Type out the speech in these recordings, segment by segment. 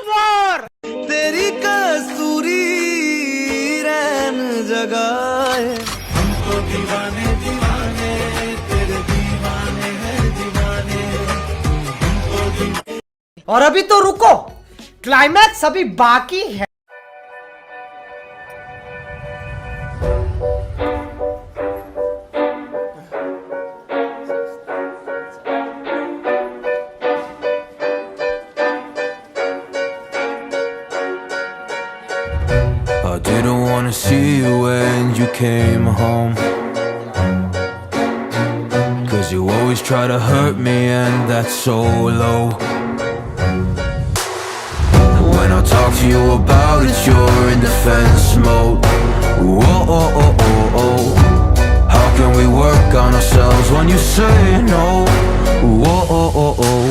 more. तेरी कस्तूरी रैन जगाए हमको दीवाने दीवाने तेरे दीवाने हैं दीवाने और अभी तो रुको, क्लाइमैक्स अभी बाकी है। I didn't wanna see you when you came home, 'cause you always try to hurt me and that's so low. When I talk to you about it, you're in defense mode. Whoa, oh, oh, oh, oh. How can we work on ourselves when you say no? Whoa, oh, oh, oh.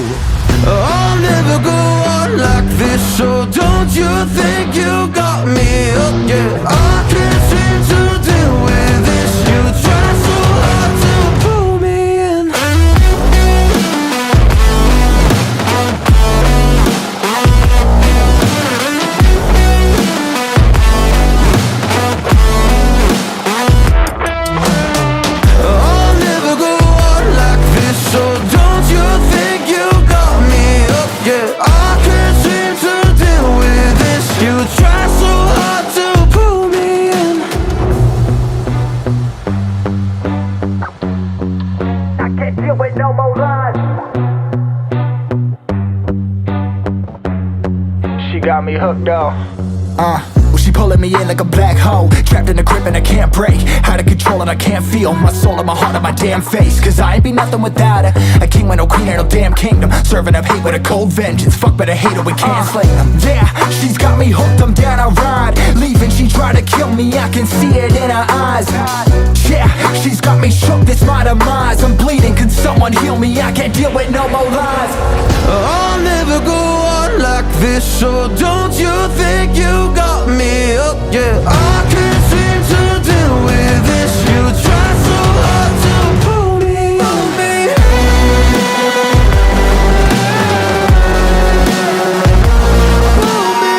I'll never go on like this, so don't you think you got me up? Yeah, I can't seem to deal with this. You try so hard to pull me in. I'll never go on like this, so don't you think you got me up? Yeah, I can't seem to deal with this. You try so hard to pull me in. I can't deal with no more lies. She got me hooked up. Well, she pulling me in like a black hole, trapped in a grip and I can't break. Out of control and I can't feel my soul and my heart on my damn face. 'Cause I ain't be nothing without her. A king with no queen and no damn kingdom, serving up hate with a cold vengeance. Fuck, but I hate her, we can't slay them. Yeah, she's got me hooked, I'm down, I ride. Leaving, she tried to kill me, I can see it in her eyes. Yeah, she's got me shook, this my demise. I'm bleeding, can someone heal me? I can't deal with no more lies. I'll never go on like this, so don't you think you got me up? Yeah, I can't seem to deal with this. You try so hard to pull me on me. Pull me.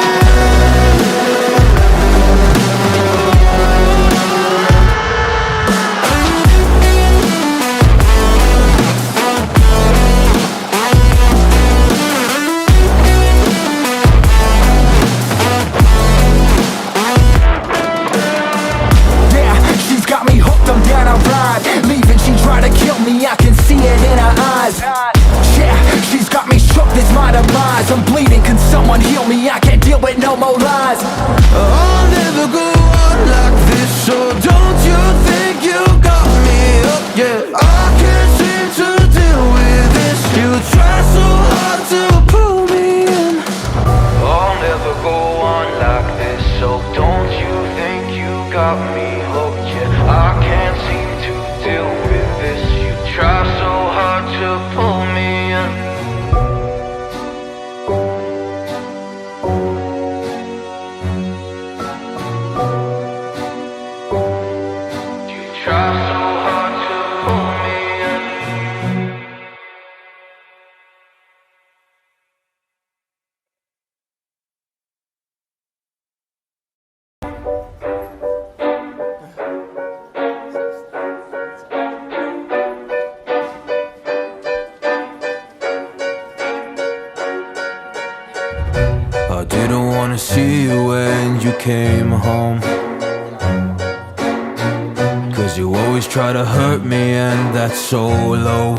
Yeah, she's got me hooked, I'm down, I ride. Leaving, she tried to kill me, I can see it in her eyes. Yeah, she's got me shook, this my demise. I'm bleeding, can someone heal me? I can't deal with no more lies. I'll never go on like this, so don't you think you got me up? Yeah, I can't seem to deal with this. You try so hard to pull me in. I'll never go on like this, so don't you think you got me hooked? Yeah, I can't seem to deal with this. You try so hard to pull me in. You try so hard to pull me in. I didn't wanna see you when you came home, 'cause you always try to hurt me and that's so low.